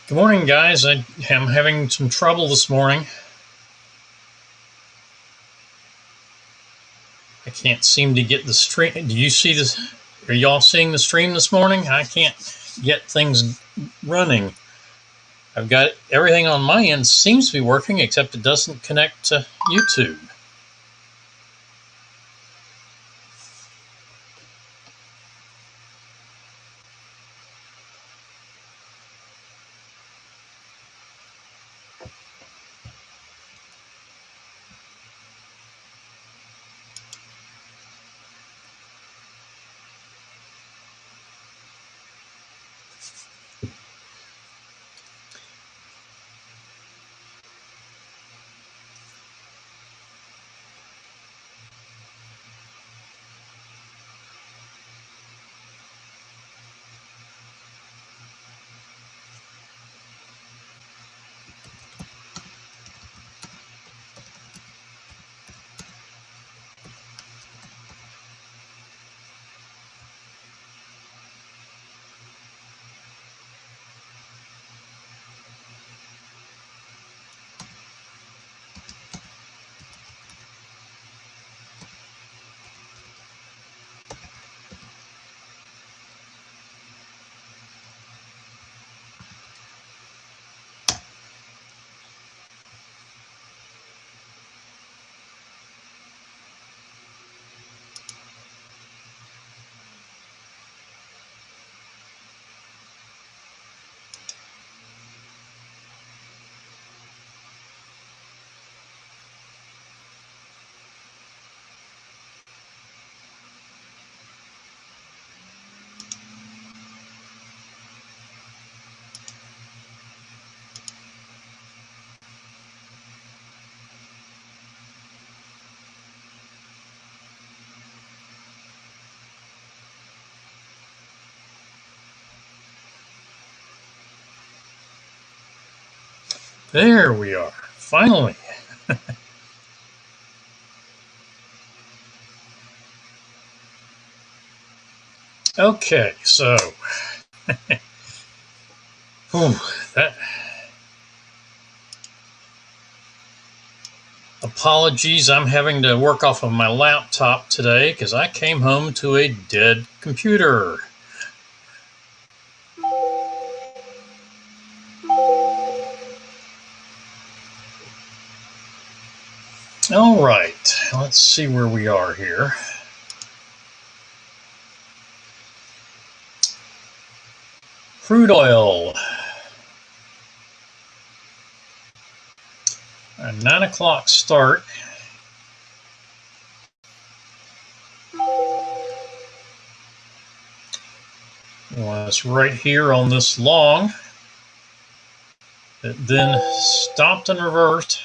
Good morning, guys. I am having some trouble this morning. I can't seem to get the stream. Do you see this? Are y'all seeing the stream this morning? I can't get things running. I've got everything on my end seems to be working, except it doesn't connect to YouTube. There we are. Finally. Okay, so that. Apologies, I'm having to work off of my laptop today because I came home to a dead computer. All right, let's see where we are here. Crude oil. A 9 o'clock start. Was right here on this long. It then stopped and reversed.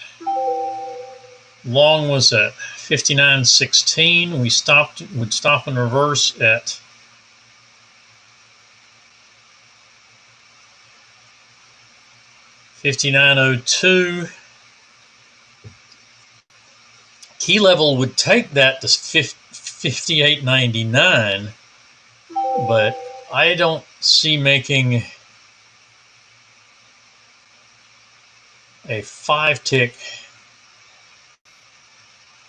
Long was at 59.16. Would stop and reverse at 59.02. Key level would take that to 58.99, but I don't see making a 5-tick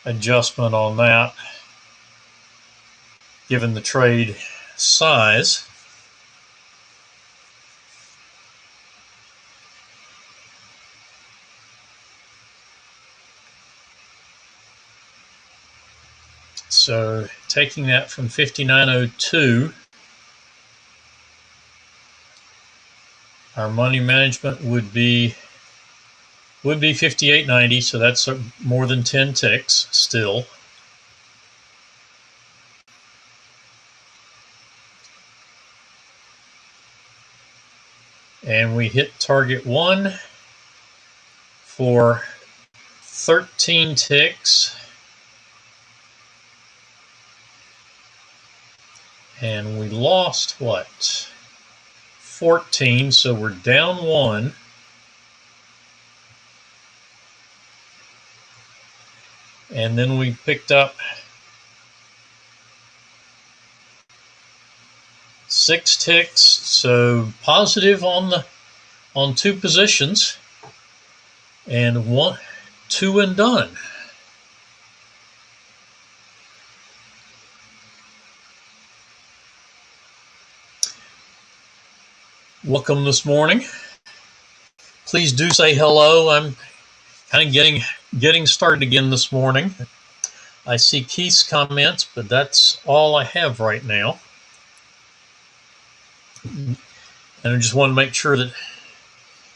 adjustment on that, given the trade size. So taking that from 59.02, our money management would be 58.90, so that's more than 10 ticks still. And we hit target 1 for 13 ticks. And we lost, what, 14, so we're down 1. And then we picked up 6 ticks, so positive on the on 2 positions, and 1, 2 and done. Welcome this morning. Please do say hello. I'm kind of getting started again this morning. I see Keith's comments, but that's all I have right now. And I just want to make sure that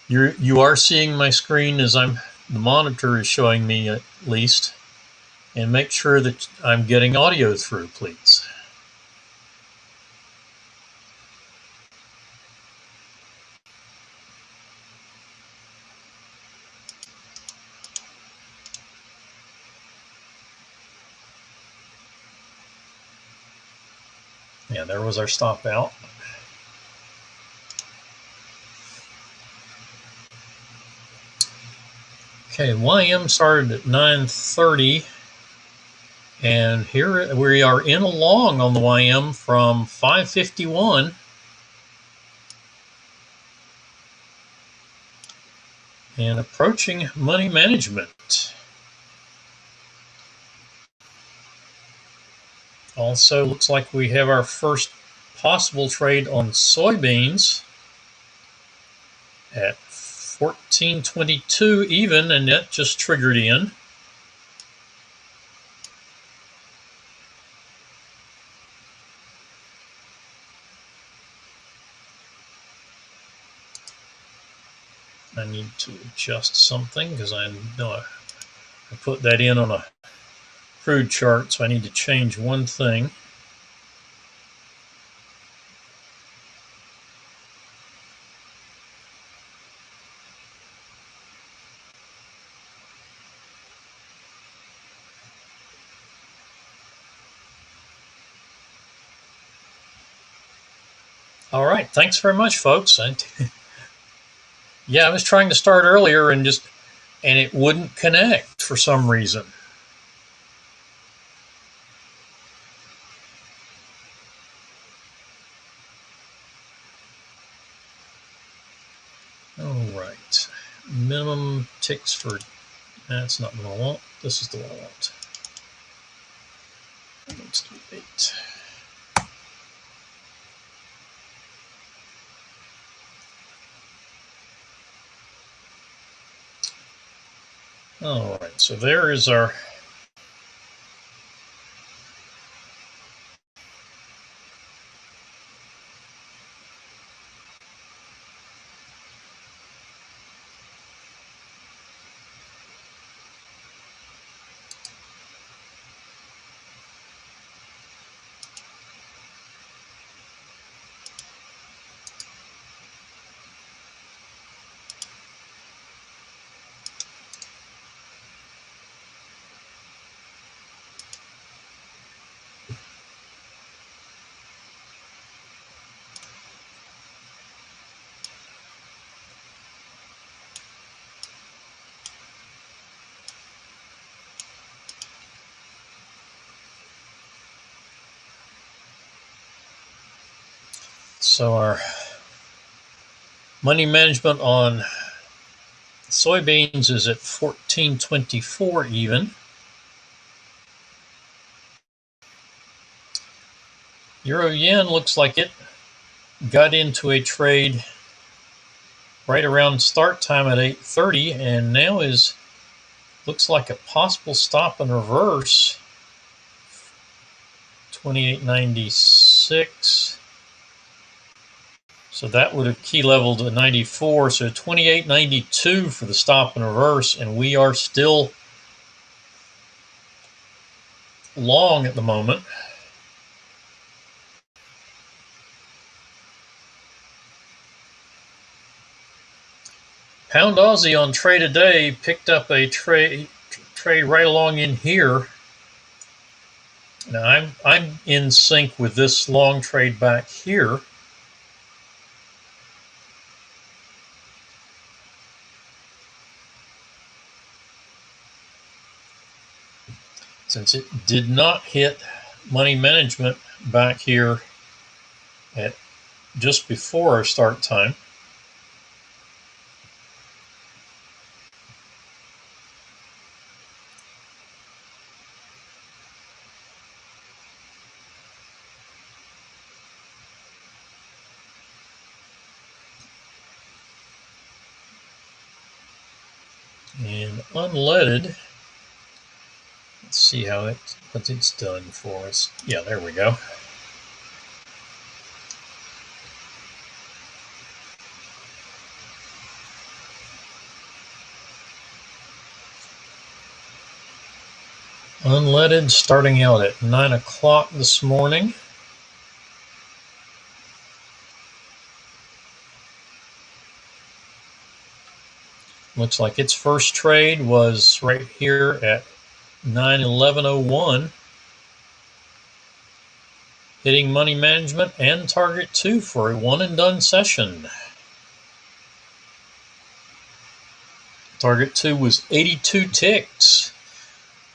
you are seeing my screen as the monitor is showing me at least, and make sure that I'm getting audio through, please. Yeah, there was our stop out. Okay, YM started at 9:30, and here we are in a long on the YM from 5:51. And approaching money management. Also, looks like we have our first possible trade on soybeans at 14.22 even, and that just triggered in. I need to adjust something because I know I put that in on a crude chart, so I need to change one thing. All right, thanks very much, folks. Yeah, I was trying to start earlier and it wouldn't connect for some reason. All right, minimum ticks for, that's not what I want. This is the one I want. Let's do 8. All right, so there is our money management on soybeans is at 14.24 even. Euro yen looks like it got into a trade right around start time at 8:30, and now looks like a possible stop and reverse. 28.96. So that would have key leveled at 94. So 28.92 for the stop and reverse, and we are still long at the moment. Pound Aussie on trade a day picked up a trade right along in here. Now I'm in sync with this long trade back here. Since it did not hit money management back here at just before our start time. And unleaded, let's see what it's done for us. Yeah, there we go. Unleaded starting out at 9 o'clock this morning. Looks like its first trade was right here at 9:11:01, hitting money management and target 2 for a one and done session. Target 2 was 82 ticks,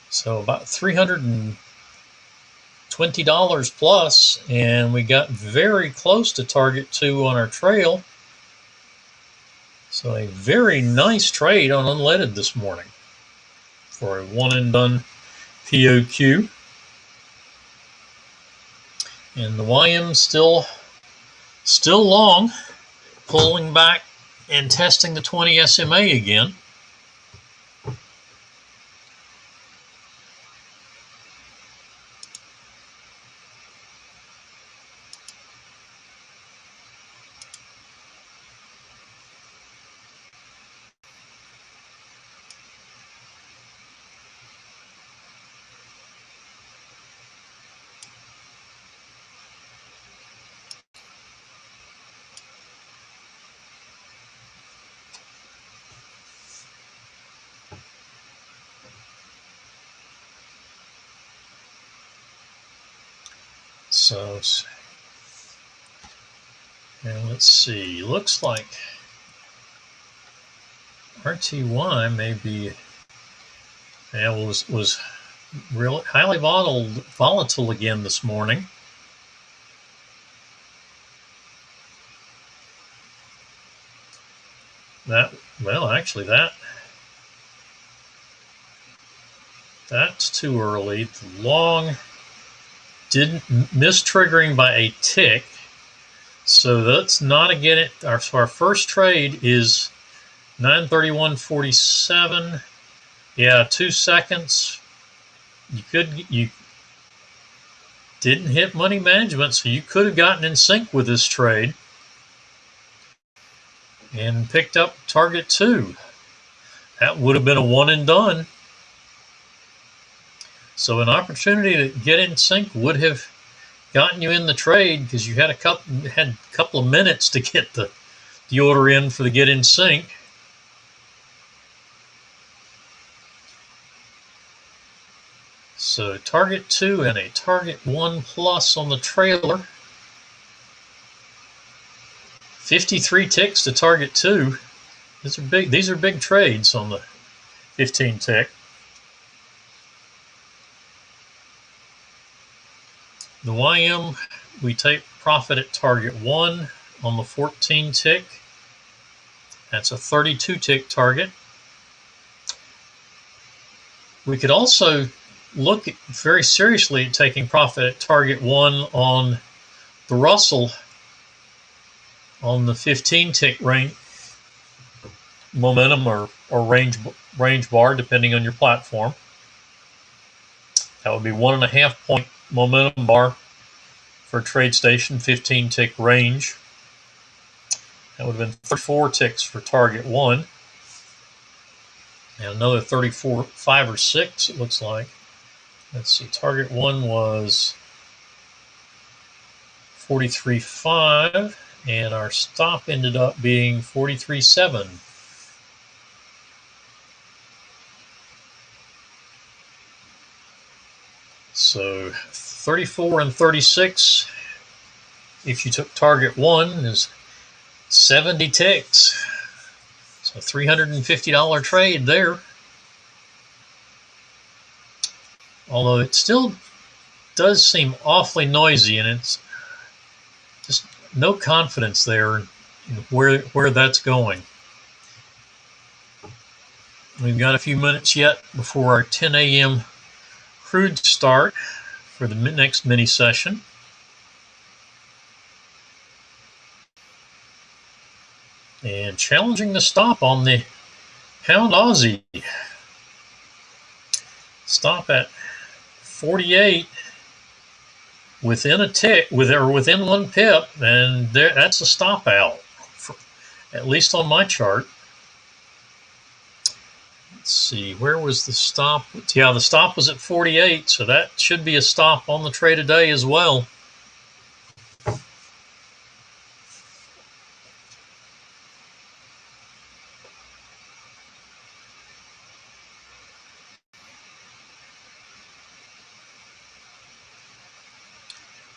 so about $320 plus, and we got very close to target 2 on our trail. So a very nice trade on unleaded this morning for a one and done POQ. And the YM still long, pulling back and testing the 20 SMA again. So, and let's see, looks like RTY may be, was really highly volatile again this morning. Actually that's too early. The long didn't miss triggering by a tick, so that's not again. Our first trade is 9:31:47. Yeah, 2 seconds. You didn't hit money management, so you could have gotten in sync with this trade and picked up target 2. That would have been a one and done. So an opportunity to get in sync would have gotten you in the trade because you had a couple of minutes to get the order in for the get in sync. So target 2 and a target 1 plus on the trailer. 53 ticks to target 2. These are big trades on the 15 tick. The YM, we take profit at target 1 on the 14 tick. That's a 32 tick target. We could also look very seriously at taking profit at target 1 on the Russell on the 15 tick range momentum or range bar, depending on your platform. That would be 1.5 point momentum bar for TradeStation 15 tick range. That would have been 34 ticks for target 1. And another 34, 5 or 6, it looks like. Let's see, target 1 was 43.5, and our stop ended up being 43.7. So 34 and 36, if you took target 1, is 70 ticks. So $350 trade there. Although it still does seem awfully noisy, and it's just no confidence there in where that's going. We've got a few minutes yet before our 10 a.m. crude start for the next mini session. And challenging the stop on the Pound Aussie. Stop at 48 within a tick, within one pip, and that's a stop out, at least on my chart. Let's see, where was the stop? Yeah, the stop was at 48, so that should be a stop on the trade today as well.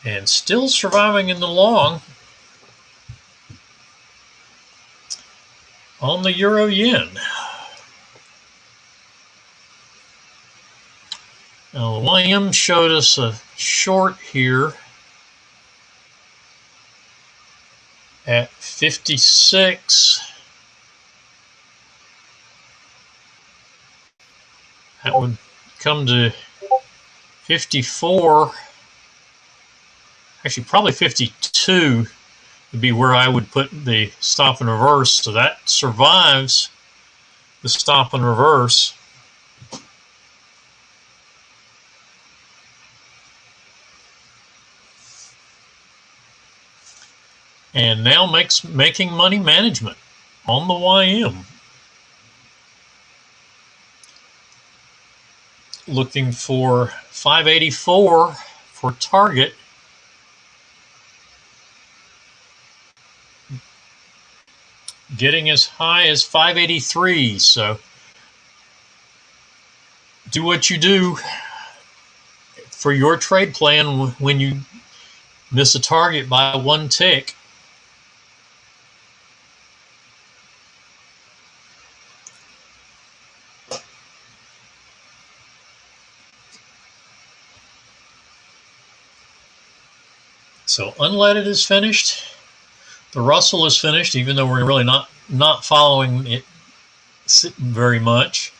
And still surviving in the long on the euro yen. Now, the YM showed us a short here at 56. That would come to 54. Actually, probably 52 would be where I would put the stop and reverse. So that survives the stop and reverse. And now making money management on the YM. Looking for 584 for target. Getting as high as 583. So do what you do for your trade plan when you miss a target by one tick. So unleaded is finished. The Russell is finished, even though we're really not following it very much.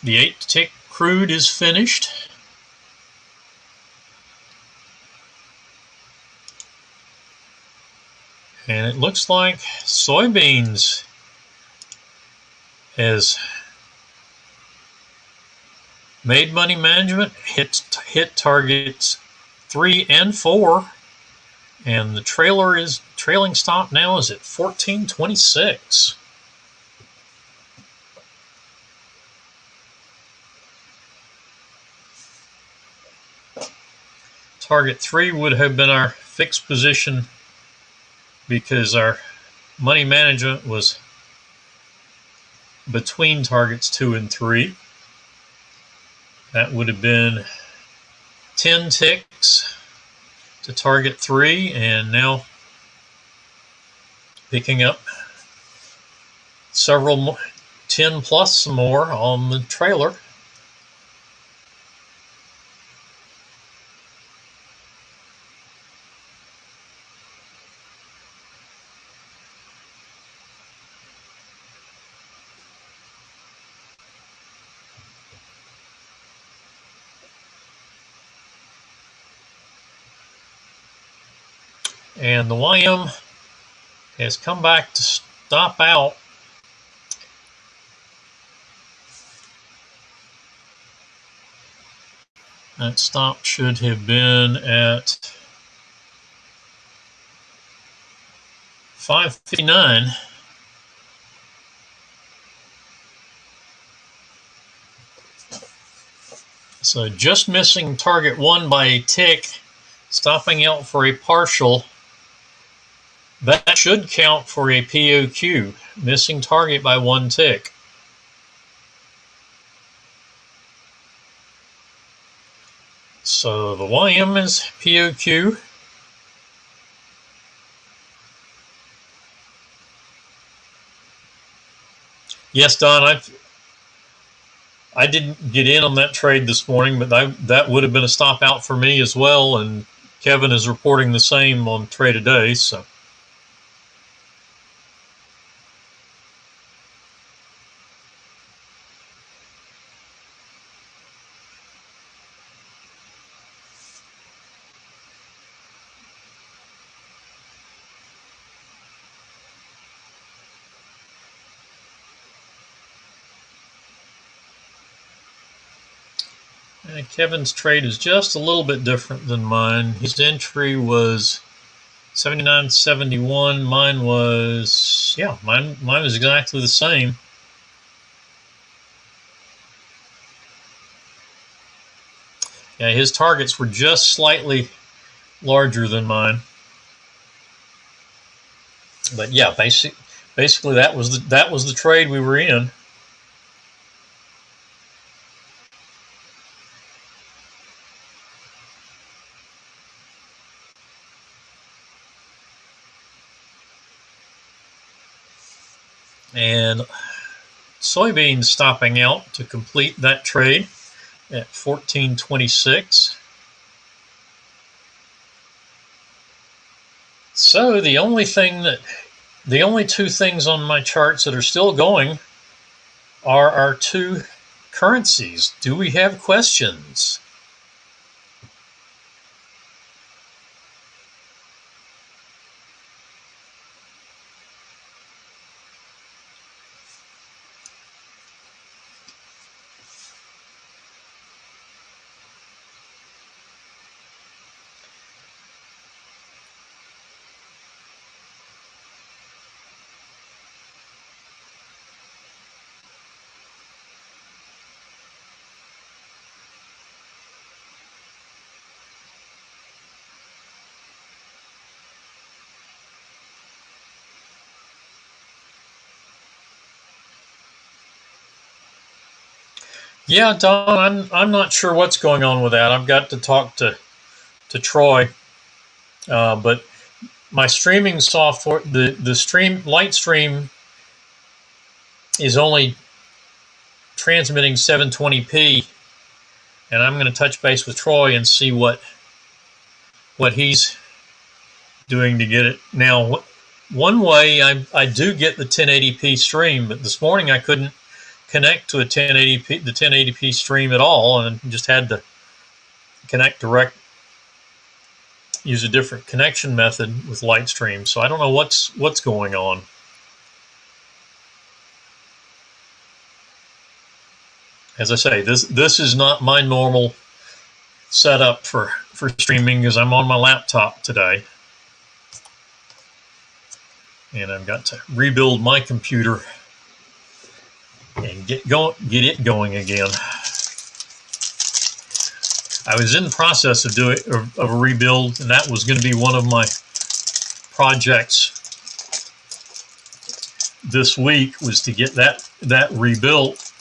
The 8-tick crude is finished. And it looks like soybeans has made money management, hit targets 3 and 4. And the trailing stop now is at 1426. Target 3 would have been our fixed position because our money management was between targets 2 and 3. That would have been 10 ticks to target 3, and now picking up several more, 10 plus more on the trailer. And the YM has come back to stop out that stop should have been at 559. So just missing target 1 by a tick, stopping out for a partial. That should count for a POQ, missing target by 1 tick. So the YM is POQ. Yes, Don, I didn't get in on that trade this morning, but that would have been a stop out for me as well, and Kevin is reporting the same on trade today. So Kevin's trade is just a little bit different than mine. His entry was 79.71. Mine was, yeah, mine was exactly the same. Yeah, his targets were just slightly larger than mine. But yeah, basically that was the trade we were in. And soybeans stopping out to complete that trade at 14.26. So the only two things on my charts that are still going are our two currencies. Do we have questions? Yeah, Don, I'm not sure what's going on with that. I've got to talk to Troy, but my streaming software, the stream light stream, is only transmitting 720p, and I'm going to touch base with Troy and see what he's doing to get it. Now, one way I do get the 1080p stream, but this morning I couldn't connect to the 1080p stream at all, and just had to connect direct, use a different connection method with Lightstream. So I don't know what's going on. As I say, this is not my normal setup for streaming, because I'm on my laptop today, and I've got to rebuild my computer and get it going again. I was in the process of a rebuild, and that was going to be one of my projects this week, was to get that rebuilt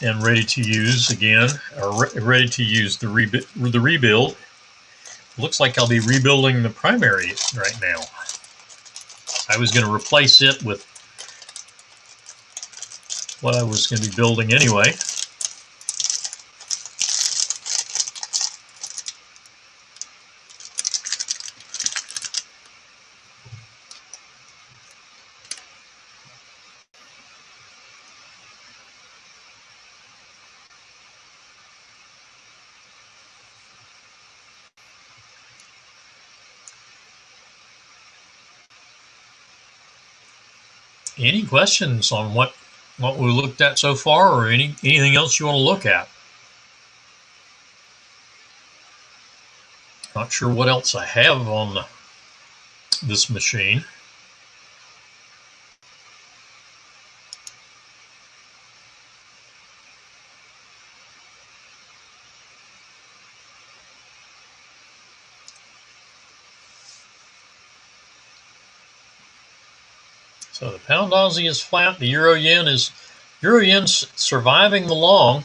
and ready to use again, or ready to use the rebuild. Looks like I'll be rebuilding the primary right now. I was going to replace it with what I was going to be building anyway. Any questions on what we looked at so far, or anything else you want to look at? Not sure what else I have on this machine. So the pound Aussie is flat. The euro yen's surviving the long.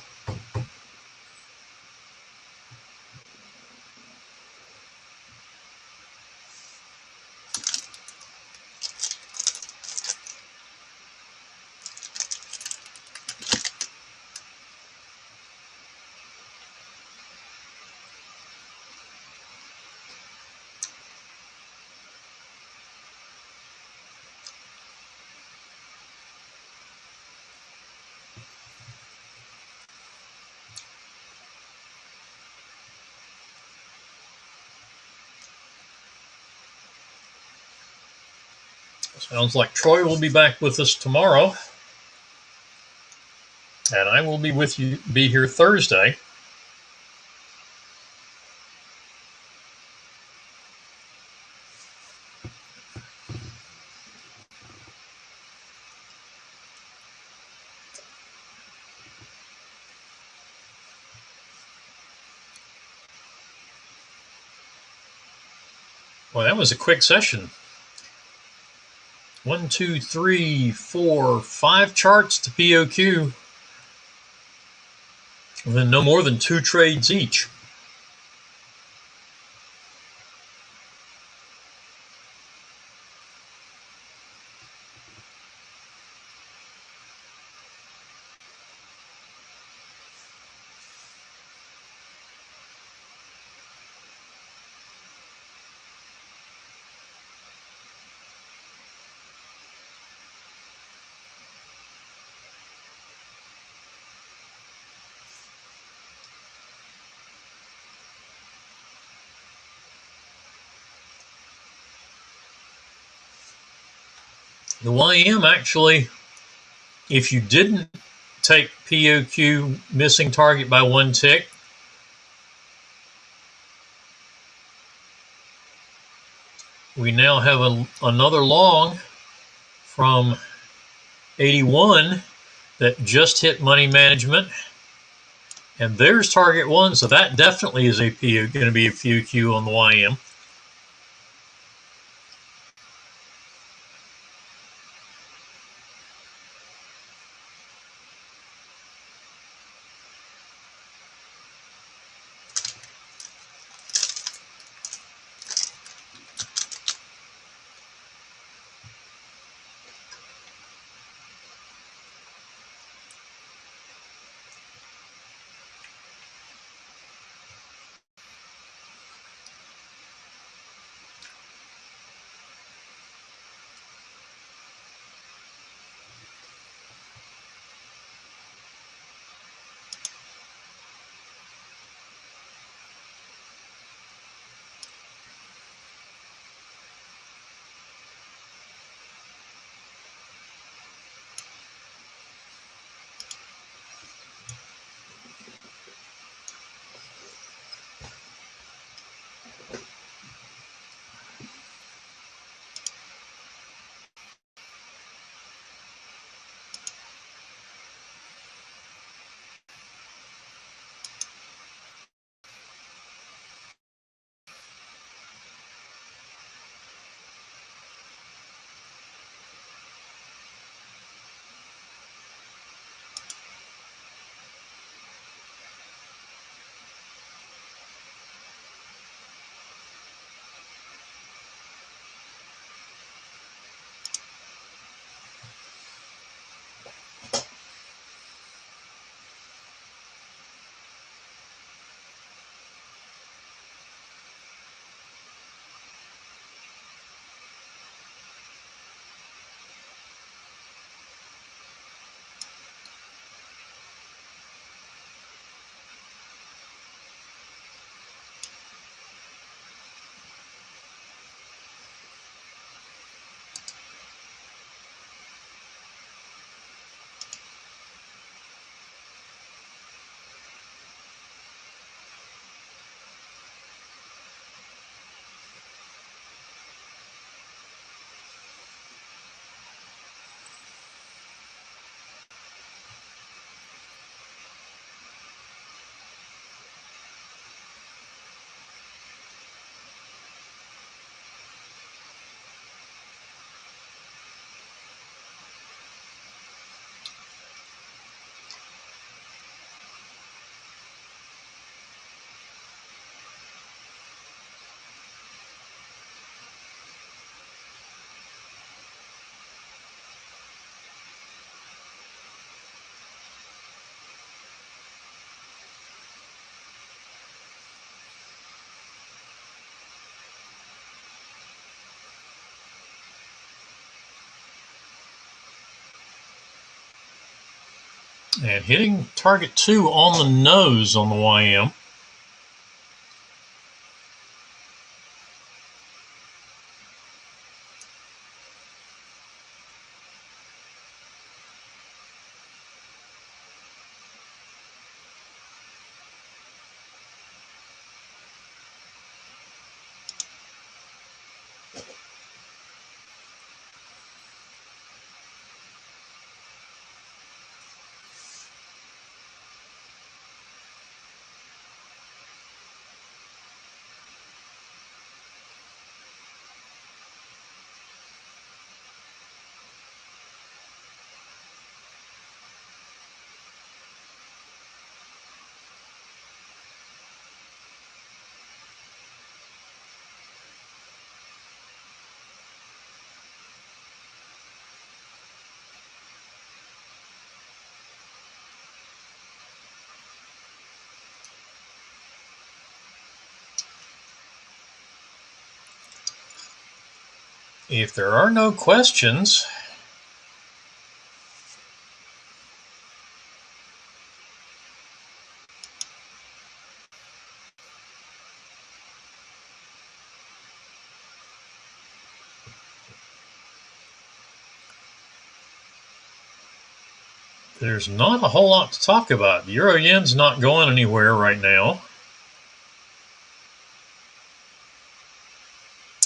Sounds like Troy will be back with us tomorrow. And I will be here Thursday. Well, that was a quick session. 1, 2, 3, 4, 5 charts to POQ. Then no more than 2 trades each. The YM actually, if you didn't take POQ missing target by 1 tick, we now have another long from 81 that just hit money management, and there's target 1, so that definitely is going to be a POQ on the YM. And hitting target 2 on the nose on the YM. If there are no questions, there's not a whole lot to talk about. The Euro Yen's not going anywhere right now.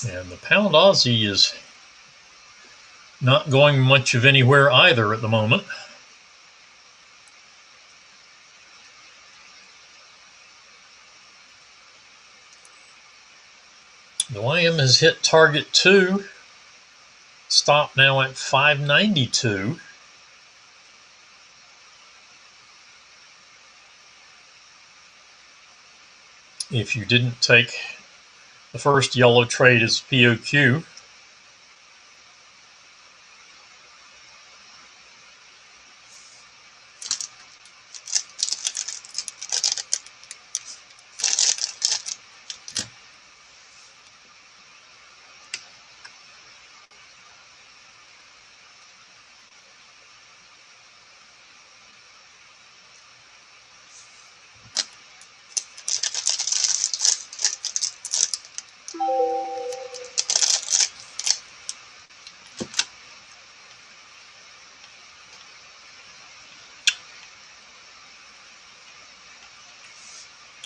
And the Pound Aussie is not going much of anywhere either at the moment. The YM has hit target 2. Stop now at 592. If you didn't take the first yellow trade as POQ.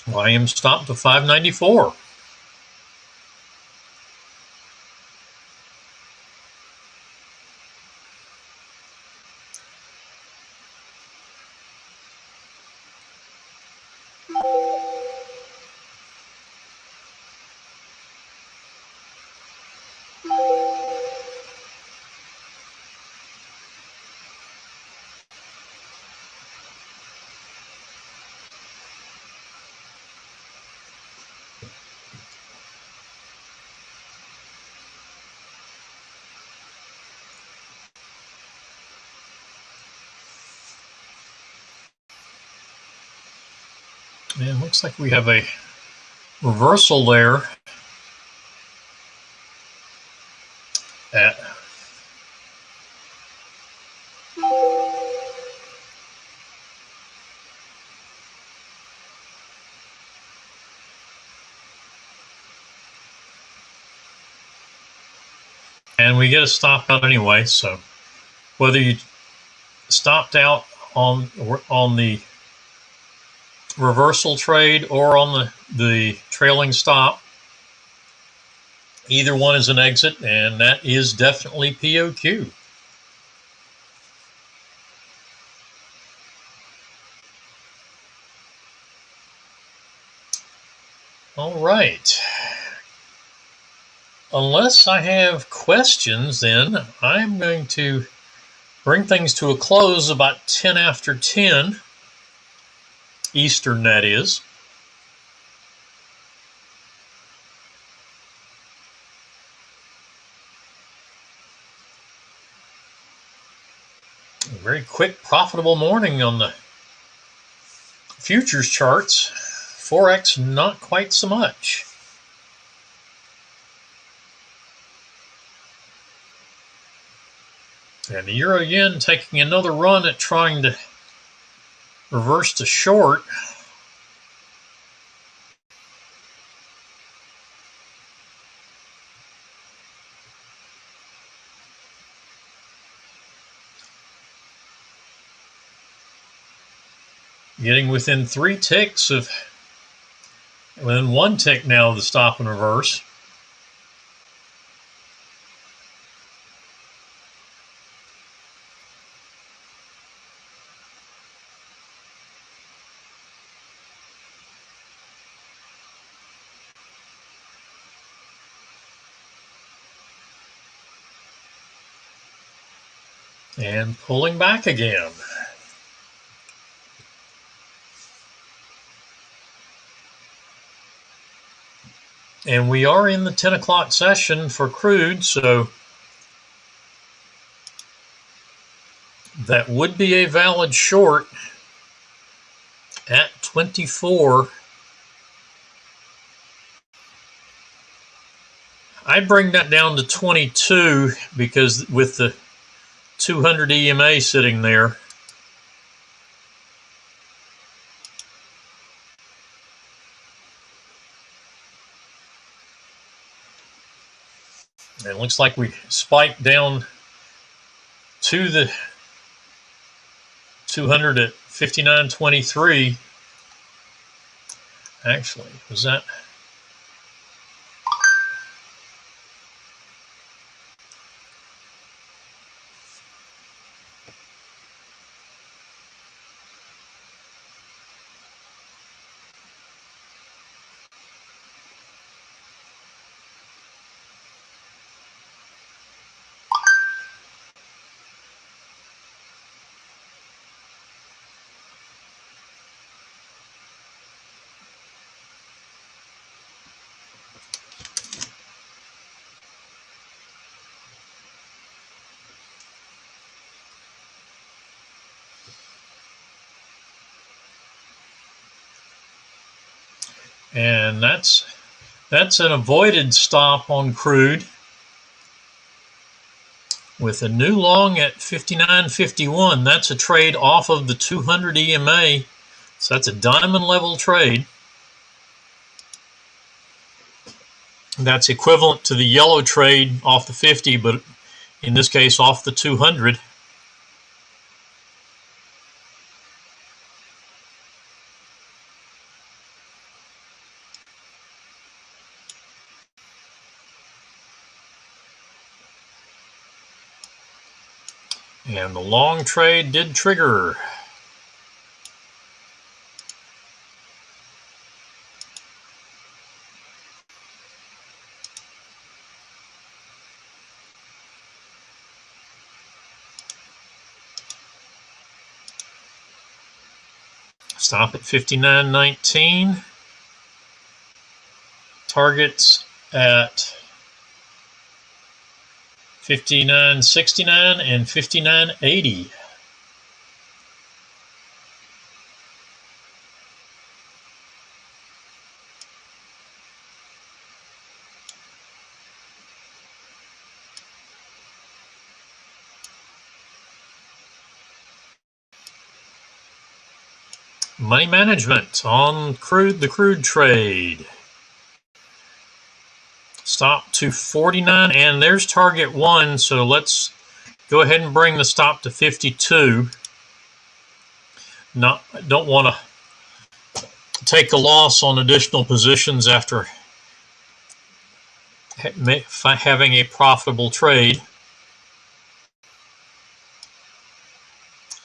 YM stopped to 594. And it looks like we have a reversal there at and we get a stop out anyway, so whether you stopped out on the reversal trade or on the trailing stop, either one is an exit, and that is definitely POQ. All right. Unless I have questions, then I'm going to bring things to a close about 10 after 10, Eastern that is. A very quick, profitable morning on the futures charts. Forex, not quite so much. And the Euro Yen taking another run at trying to reverse to short. Getting within 3 ticks of, within 1 tick now of the stop and reverse. And pulling back again. And we are in the 10 o'clock session for crude, so that would be a valid short at 24. I bring that down to 22 because with the 200 EMA sitting there, it looks like we spiked down to the 200 at 59.23. Actually, was that? And that's an avoided stop on crude with a new long at 59.51. That's a trade off of the 200 EMA. So that's a diamond level trade. That's equivalent to the yellow trade off the 50, but in this case off the 200. And the long trade did trigger. Stop at 59.19. Targets at 59.69 and 59.80. Money management on crude, the crude trade. Stop to 49, and there's target 1, so let's go ahead and bring the stop to 52. Don't want to take a loss on additional positions after having a profitable trade.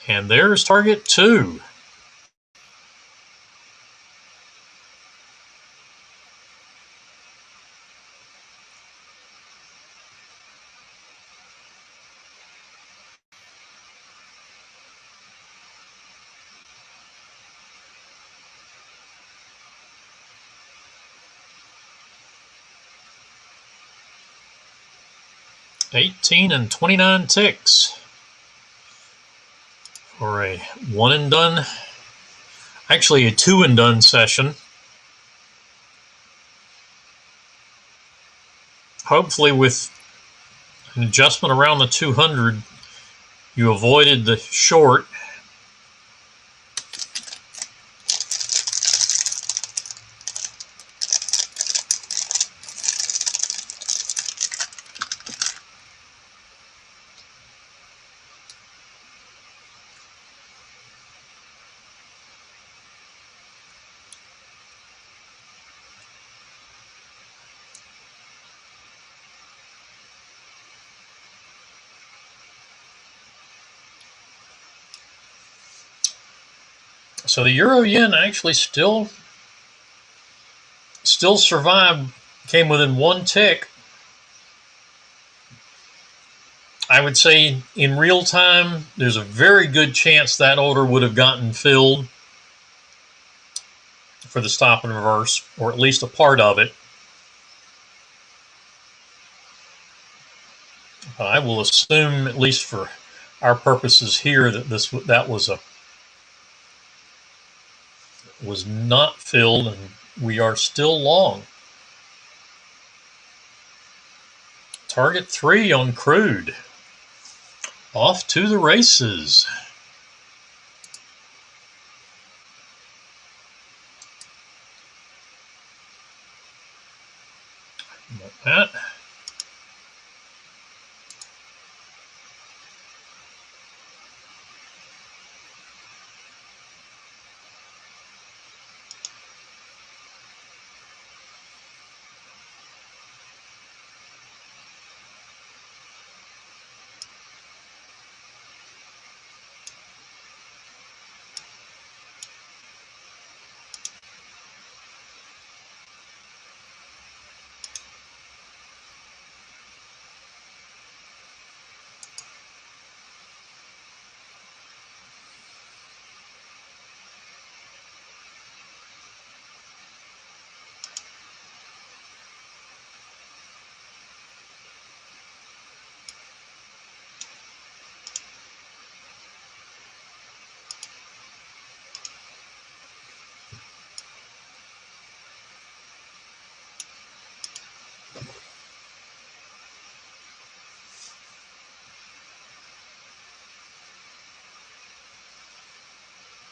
And there's target 2. $18 and 29 ticks for a one and done, actually a two and done session. Hopefully with an adjustment around the 200, you avoided the short. So the euro yen actually still survived, came within one tick. I would say in real time, there's a very good chance that order would have gotten filled for the stop and reverse, or at least a part of it. I will assume, at least for our purposes here, that that was not filled, and we are still long. Target 3 on crude. Off to the races. That.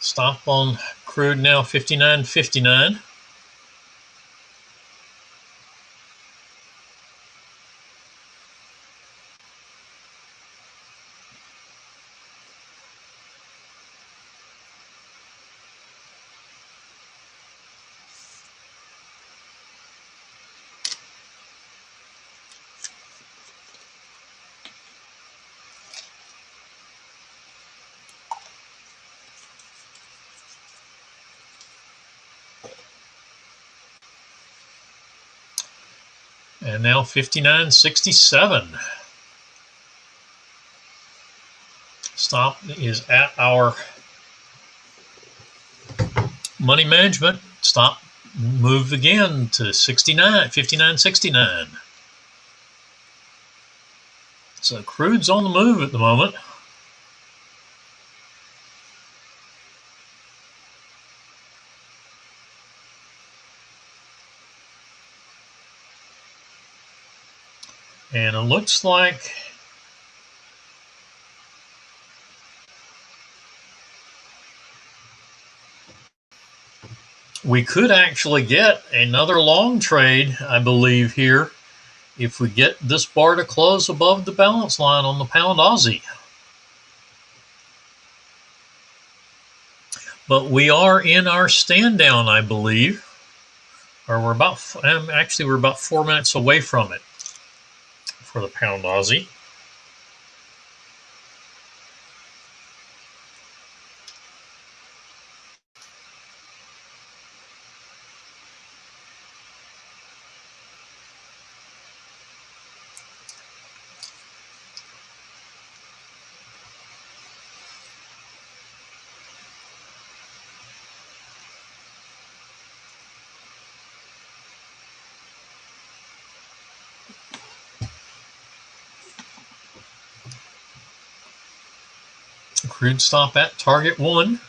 Stop on crude now, 59.59. And now 59.67. Stop is at our money management. Stop moved again to 59.69. So crude's on the move at the moment. And it looks like we could actually get another long trade, I believe, here if we get this bar to close above the balance line on the pound Aussie. But we are in our stand down, I believe. Or we're about 4 minutes away from it for the pound Aussie. Crude stop at target 1.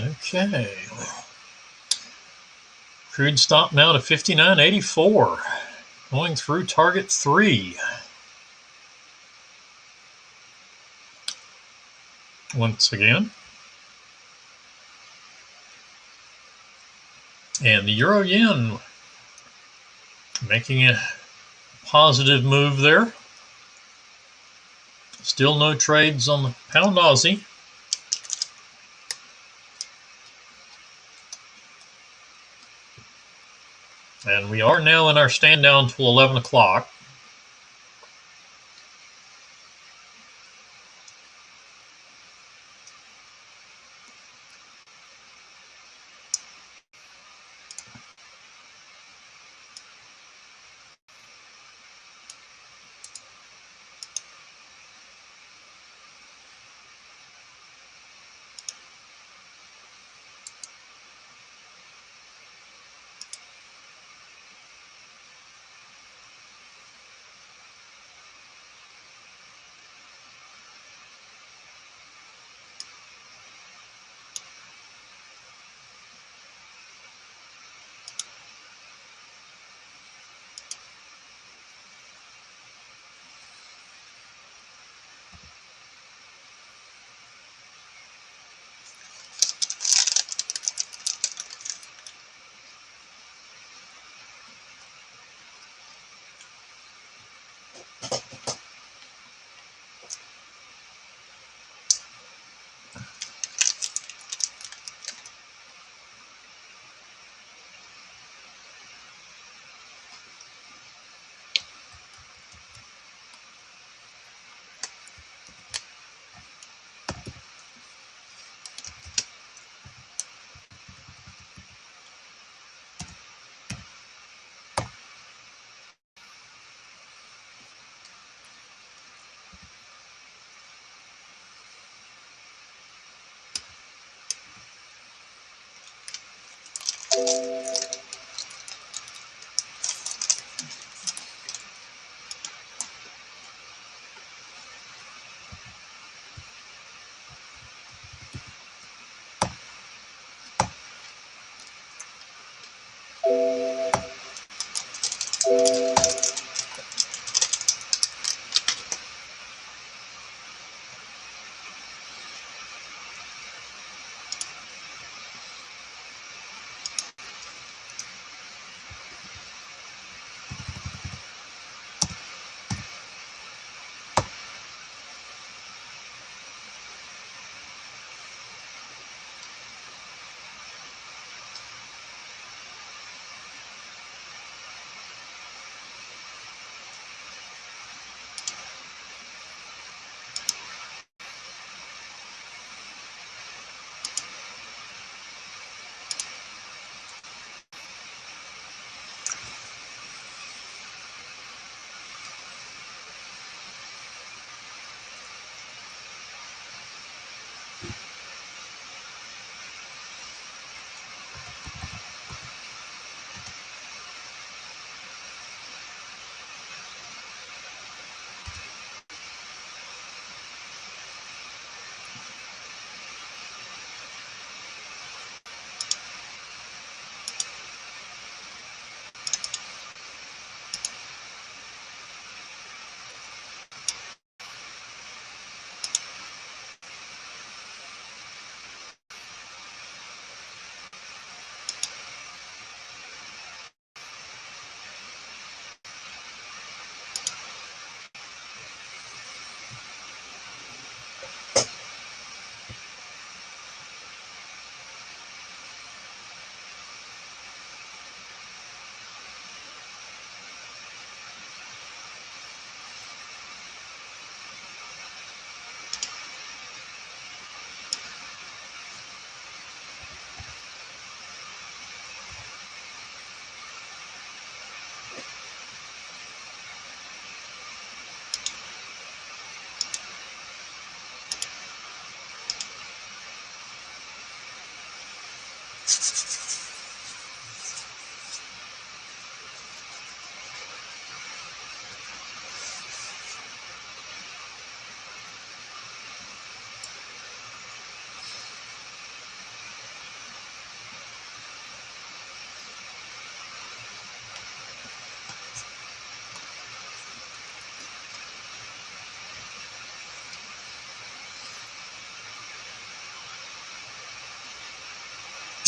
Okay. Crude stop now to 59.84. Going through target 3. Once again. And the euro yen making a positive move there. Still no trades on the pound Aussie. And we are now in our stand down till 11 o'clock.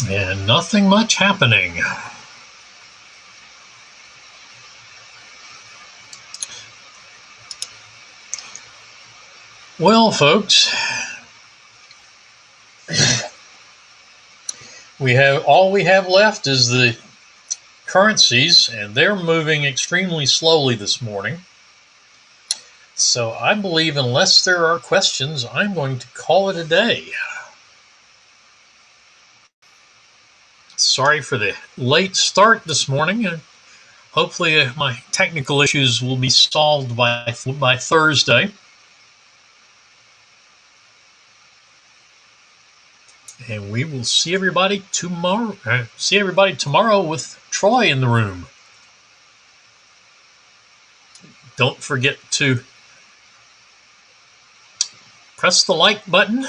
and nothing much happening. Well, folks, we have left is the currencies, and they're moving extremely slowly this morning. So I believe unless there are questions, I'm going to call it a day. Sorry for the late start this morning. Hopefully my technical issues will be solved by Thursday. And we will see everybody tomorrow. With Troy in the room. Don't forget to press the like button.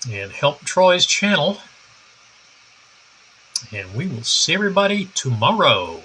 And help Troy's channel. And we will see everybody tomorrow.